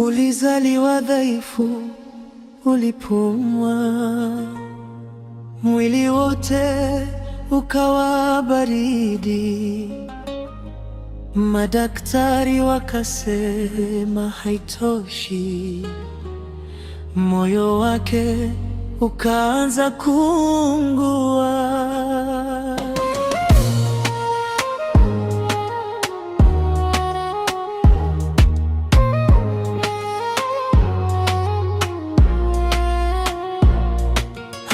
Ulizaliwa dhaifu, ulipumwa, mwili wote ukawa baridi. Madaktari wakasema haitoshi, moyo wake ukaanza kuungua.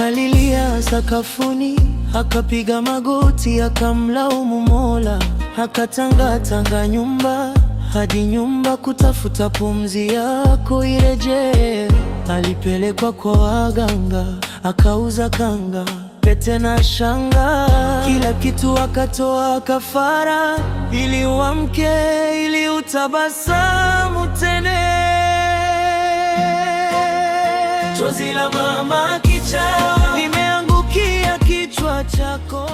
Alilia sakafuni, akapiga magoti, akamlaumu Mola, akatangatanga nyumba hadi nyumba kutafuta pumzi yako irejee. Alipelekwa kwa waganga, akauza kanga, pete na shanga, kila kitu akatoa kafara, ili uamke, ili utabasamu tena. Chozi la mama kichwa limeangukia kichwa chako.